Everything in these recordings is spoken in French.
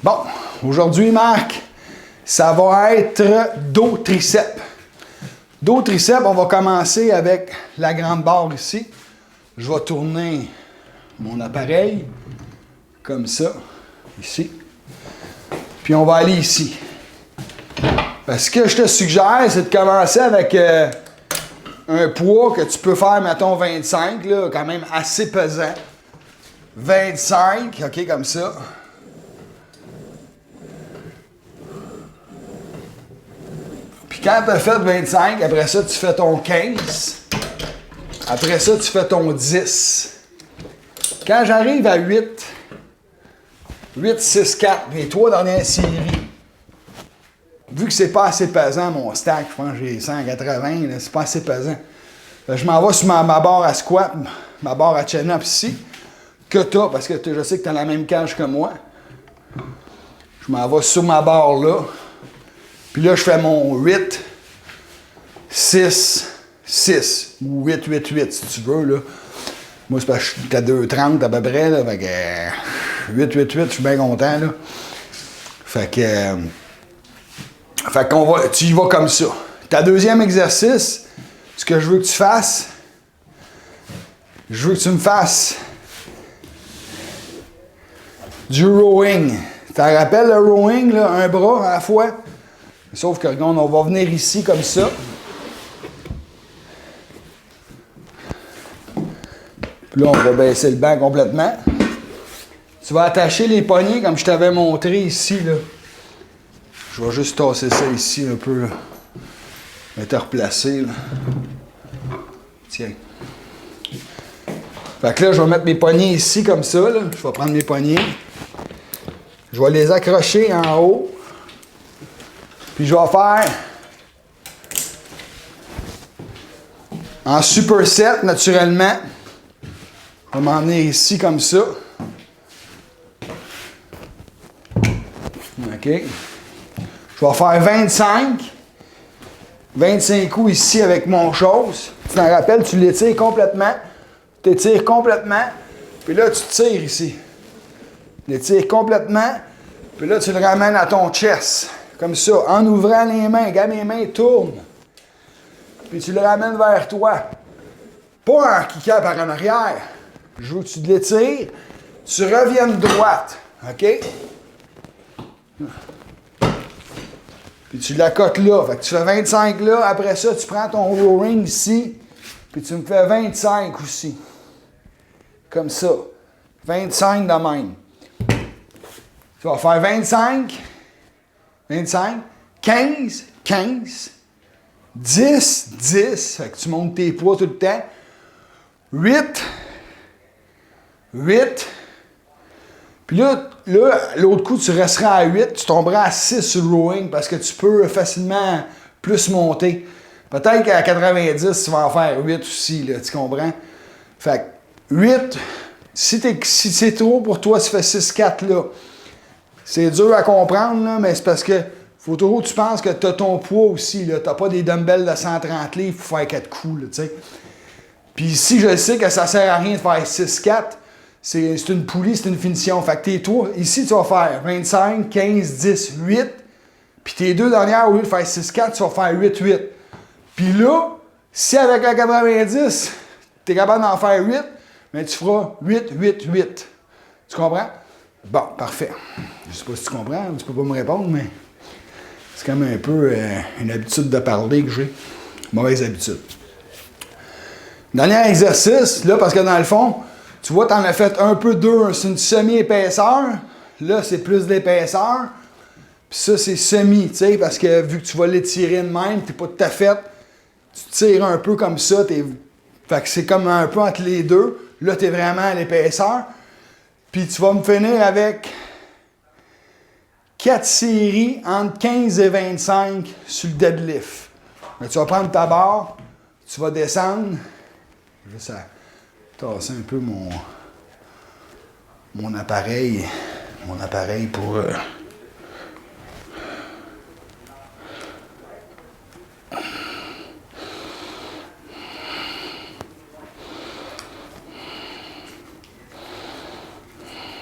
Bon, aujourd'hui, Marc, ça va être dos triceps. Dos triceps, on va commencer avec la grande barre ici. Je vais tourner mon appareil comme ça, ici. Puis on va aller ici. Ce que je te suggère, c'est de commencer avec un poids que tu peux faire, mettons, 25, là, quand même assez pesant. 25, OK, comme ça. Puis quand tu as fait 25, après ça, tu fais ton 15. Après ça, tu fais ton 10. Quand j'arrive à 8, 6, 4, les 3 dernières séries, vu que c'est pas assez pesant, mon stack, je pense que j'ai 180, c'est pas assez pesant. Je m'en vais sur ma barre à squat, ma barre à chin-up ici, que t'as, parce que je sais que tu as la même cage que moi. Je m'en vais sur ma barre là. Puis là, je fais mon 8, 6, 6, ou 8, 8, 8, si tu veux, là. Moi, c'est parce que je suis à 2,30 à peu près, là. Fait que 8, 8, 8, je suis bien content, là. Fait qu'on va, tu y vas comme ça. Ta deuxième exercice, ce que je veux que tu fasses, je veux que tu me fasses du rowing. Tu te rappelles le rowing, là, un bras à la fois? Sauf que, regarde, on va venir ici comme ça. Puis là, on va baisser le banc complètement. Tu vas attacher les poignets comme je t'avais montré ici, là. Je vais juste tasser ça ici un peu, là. Je vais te replacer, là. Tiens. Fait que là, je vais mettre mes poignets ici comme ça, là. Je vais prendre mes poignets. Je vais les accrocher en haut. Puis je vais faire en superset, naturellement. Je vais m'emmener ici comme ça. OK. Je vais faire 25 coups ici avec mon chose. Tu t'en rappelles, tu l'étires complètement. Tu étires complètement. Puis là, tu tires ici. Tu l'étires complètement. Puis là, tu le ramènes à ton chest. Comme ça, en ouvrant les mains. Regarde, mes mains tournent. Puis tu le ramènes vers toi. Pas en kickant par en arrière. Je veux que tu l'étires. Tu reviennes droite. OK? Puis tu l'accotes là. Fait que tu fais 25 là. Après ça, tu prends ton rowing ici. Puis tu me fais 25 aussi. Comme ça. 25 de même. Tu vas faire 25, 15, 10, 10. Fait que tu montes tes poids tout le temps. 8. Puis là, l'autre coup, tu resteras à 8. Tu tomberas à 6 sur le rowing parce que tu peux facilement plus monter. Peut-être qu'à 90, tu vas en faire 8 aussi, là, tu comprends? Fait que 8, si c'est trop pour toi, tu fais 6, 4 là. C'est dur à comprendre, là, mais c'est parce que faut toujours que tu penses que tu as ton poids aussi. Tu n'as pas des dumbbells de 130 livres pour faire 4 coups. Là, t'sais. Puis si je sais que ça ne sert à rien de faire 6-4, c'est une poulie, c'est une finition. Fait que tes tours, ici, tu vas faire 25, 15, 10, 8. Puis tes deux dernières, au lieu de faire 6-4, tu vas faire 8-8. Puis là, si avec la 90, tu es capable d'en faire 8, mais tu feras 8-8-8. Tu comprends? Bon, parfait. Je sais pas si tu comprends, tu peux pas me répondre, mais c'est quand même un peu une habitude de parler que j'ai. Mauvaise habitude. Dernier exercice, là, parce que dans le fond, tu vois, tu en as fait un peu deux. C'est une semi-épaisseur. Là, c'est plus d'épaisseur. Puis ça, c'est semi, tu sais, parce que vu que tu vas l'étirer de même, t'es pas tout à fait. Tu tires un peu comme ça. Fait que c'est comme un peu entre les deux. Là, tu es vraiment à l'épaisseur. Puis tu vas me finir avec 4 séries entre 15 et 25 sur le deadlift. Mais tu vas prendre ta barre, tu vas descendre. Juste à tasser un peu mon appareil pour...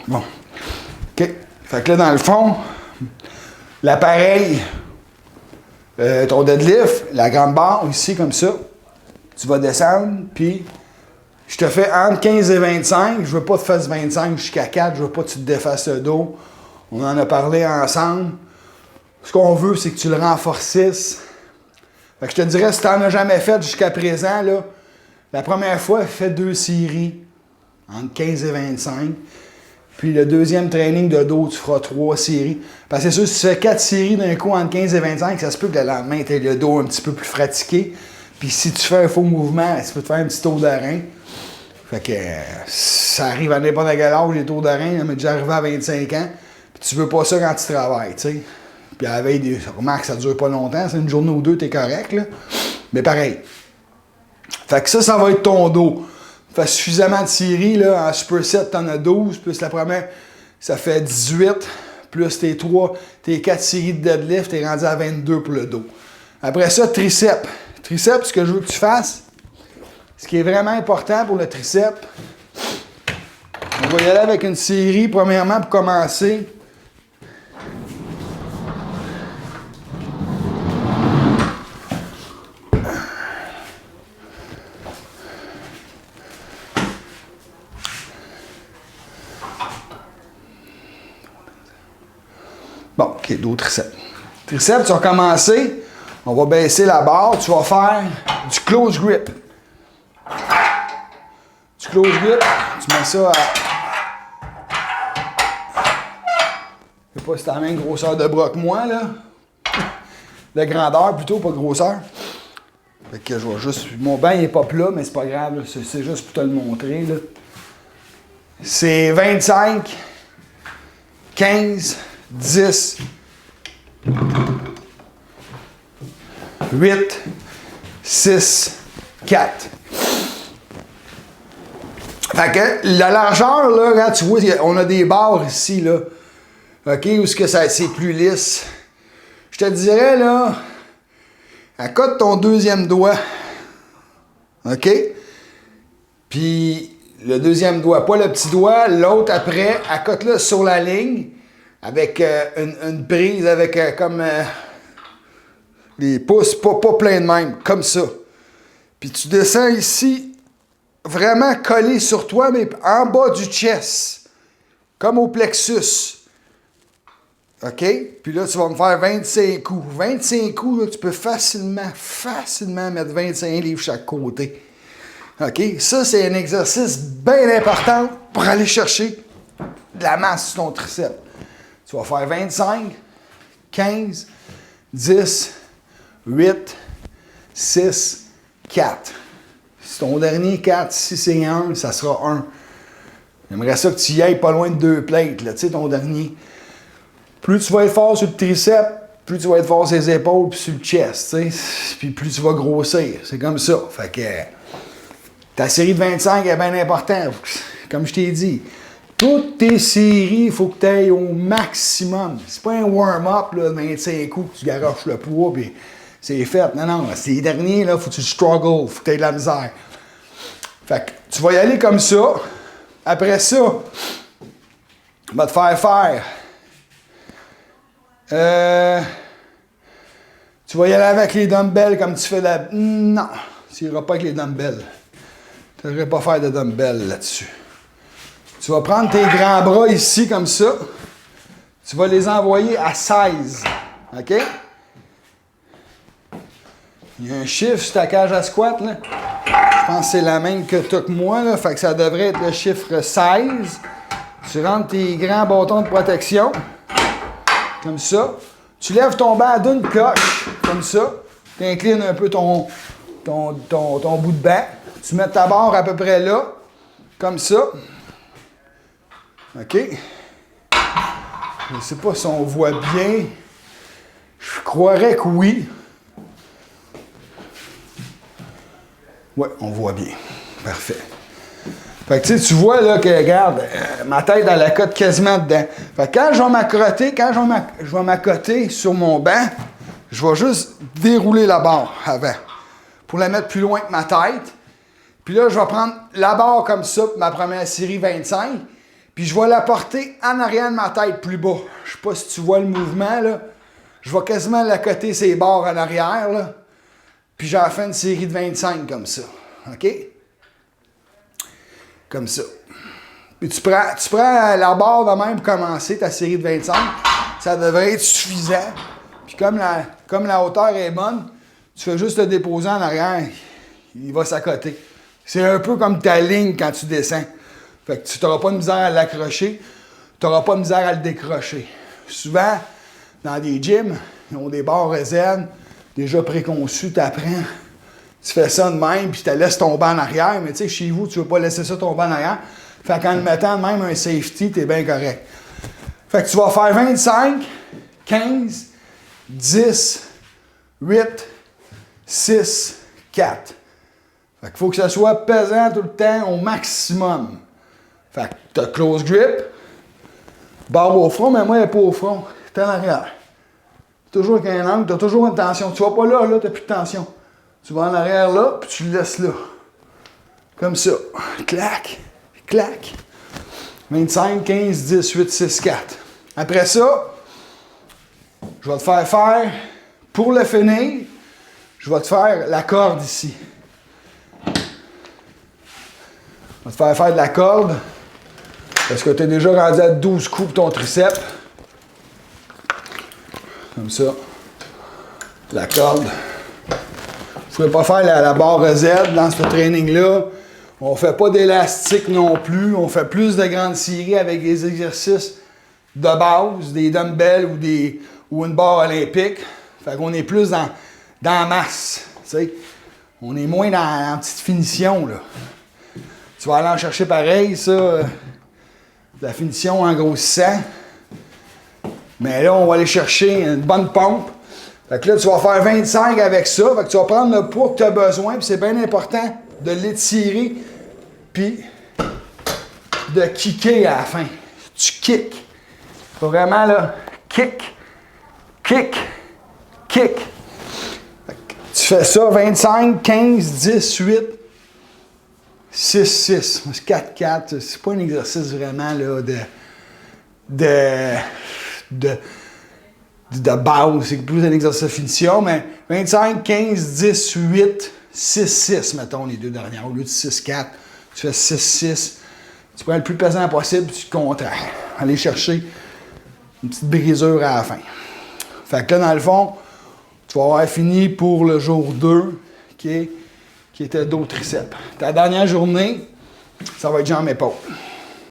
Bon. OK. Fait que là, dans le fond, l'appareil, ton deadlift, la grande barre ici, comme ça, tu vas descendre, puis je te fais entre 15 et 25. Je veux pas te faire 25 jusqu'à 4. Je veux pas que tu te défasses le dos. On en a parlé ensemble. Ce qu'on veut, c'est que tu le renforcisses. Fait que je te dirais, si tu n'en as jamais fait jusqu'à présent, là, la première fois, fais 2 séries entre 15 et 25. Puis le deuxième training de dos, tu feras 3 séries. Parce que c'est sûr, si tu fais 4 séries d'un coup entre 15 et 25, ça se peut que le lendemain, tu aies le dos un petit peu plus fatigué. Puis si tu fais un faux mouvement, tu peux te faire un petit tour de rein. Fait que ça arrive à n'importe quel âge, les tours de rein, ça m'est déjà arrivé à 25 ans. Puis tu veux pas ça quand tu travailles, tu sais. Puis à la veille, remarque, ça dure pas longtemps, c'est une journée ou deux, t'es correct, là. Mais pareil. Fait que ça va être ton dos. Fait suffisamment de séries, là. En superset, t'en as 12, plus la première, ça fait 18. Plus tes 4 séries de deadlift, t'es rendu à 22 pour le dos. Après ça, triceps. Triceps, ce que je veux que tu fasses, ce qui est vraiment important pour le triceps, on va y aller avec une série, premièrement, pour commencer. Bon, OK, d'autres triceps. Triceps, tu vas commencer, on va baisser la barre, tu vas faire du close grip. Du close grip, tu mets ça à... Je sais pas si t'as la même grosseur de bras que moi, là. De grandeur plutôt, pas de grosseur. Fait que je vais juste... Mon banc, il n'est pas plat, mais c'est pas grave, c'est juste pour te le montrer, là. C'est 25, 15, 10, 8, 6, 4. Fait que la largeur, là, quand tu vois, on a des barres ici, là. OK, où est-ce que c'est plus lisse? Je te dirais, là, accote ton deuxième doigt. OK? Puis le deuxième doigt, pas le petit doigt, l'autre après, accote-le sur la ligne avec une prise, avec comme les pouces, pas plein de même, comme ça. Puis tu descends ici, vraiment collé sur toi, mais en bas du chest, comme au plexus. OK? Puis là, tu vas me faire 25 coups. 25 coups, là, tu peux facilement mettre 25 livres chaque côté. OK? Ça, c'est un exercice bien important pour aller chercher de la masse sur ton triceps. Tu vas faire 25, 15, 10, 8, 6, 4. Si ton dernier 4, si c'est 1, ça sera 1. J'aimerais ça que tu y ailles pas loin de 2 plates, là, tu sais, ton dernier. Plus tu vas être fort sur le triceps, plus tu vas être fort sur les épaules puis sur le chest, tu sais. Puis plus tu vas grossir. C'est comme ça. Fait que ta série de 25 est bien importante. Comme je t'ai dit, toutes tes séries, il faut que tu ailles au maximum. C'est pas un warm-up, là, 25 coups, que tu garoches le poids, puis c'est fait. Non, c'est les derniers, là, faut que tu struggles, faut que tu aies de la misère. Fait que tu vas y aller comme ça. Après ça, on va te faire. Tu vas y aller avec les dumbbells comme tu fais la... Non, tu n'iras pas avec les dumbbells. Tu ne devrais pas faire de dumbbells là-dessus. Tu vas prendre tes grands bras ici comme ça. Tu vas les envoyer à 16. OK? Il y a un chiffre sur ta cage à squat, là. Je pense que c'est la même que toi que moi, là. Fait que ça devrait être le chiffre 16. Tu rentres tes grands bâtons de protection. Comme ça. Tu lèves ton banc d'une coche, comme ça. Tu inclines un peu ton bout de banc. Tu mets ta barre à peu près là, comme ça. OK? Je ne sais pas si on voit bien. Je croirais que oui. Oui, on voit bien. Parfait. Fait que tu vois là que, regarde, ma tête, elle accote quasiment dedans. Fait que quand je vais m'accoter sur mon banc, je vais juste dérouler la barre avant pour la mettre plus loin que ma tête. Puis là, je vais prendre la barre comme ça pour ma première série 25. Puis je vais la porter en arrière de ma tête plus bas. Je sais pas si tu vois le mouvement, là. Je vais quasiment la coter ses barres en arrière, là. Puis j'en fais une série de 25 comme ça. OK? Comme ça. Puis tu prends la barre de même pour commencer ta série de 25. Ça devrait être suffisant. Puis comme la hauteur est bonne, tu fais juste le déposer en arrière. Il va s'accoter. C'est un peu comme ta ligne quand tu descends. Fait que tu n'auras pas de misère à l'accrocher. Tu n'auras pas de misère à le décrocher. Souvent, dans des gyms, ils ont des barres zen déjà préconçues, tu apprends. Tu fais ça de même, puis tu te laisses tomber en arrière. Mais tu sais, chez vous, tu ne veux pas laisser ça tomber en arrière. Fait qu'en le mettant même un safety, tu es bien correct. Fait que tu vas faire 25, 15, 10, 8, 6, 4. Fait qu'il faut que ça soit pesant tout le temps au maximum. Fait que tu as close grip, barre au front, mais moi, elle n'est pas au front. Tu es en arrière. Toujours avec un angle, tu as toujours une tension. Tu vas pas là, tu n'as plus de tension. Tu vas en arrière là, puis tu le laisses là. Comme ça. Clac, clac. 25, 15, 10, 8, 6, 4. Après ça, je vais te faire, pour le finir, je vais te faire la corde ici. Je vais te faire de la corde, parce que tu es déjà rendu à 12 coups pour ton triceps. Comme ça. La corde. Je ne pouvais pas faire la barre Z dans ce training-là. On ne fait pas d'élastique non plus. On fait plus de grandes séries avec des exercices de base, des dumbbells ou une barre olympique. Fait qu'on est plus dans la masse. T'sais. On est moins dans la petite finition, là. Tu vas aller en chercher pareil, ça. La finition en grossissant. Mais là, on va aller chercher une bonne pompe. Fait que là, tu vas faire 25 avec ça. Fait que tu vas prendre le poids que tu as besoin. Puis c'est bien important de l'étirer. Puis de kicker à la fin. Tu kicks. Faut vraiment, là, kick, kick, kick. Fait que tu fais ça 25, 15, 10, 8, 6, 6. 4, 4. C'est pas un exercice vraiment, là, de base, c'est plus un exercice de finition, mais 25, 15, 10, 8, 6, 6, mettons, les deux dernières. Au lieu de 6, 4, tu fais 6, 6. Tu prends le plus pesant possible, puis tu contraires. Aller chercher une petite brisure à la fin. Fait que là, dans le fond, tu vas avoir fini pour le jour 2, qui était dos triceps. Ta dernière journée, ça va être jambes épaules.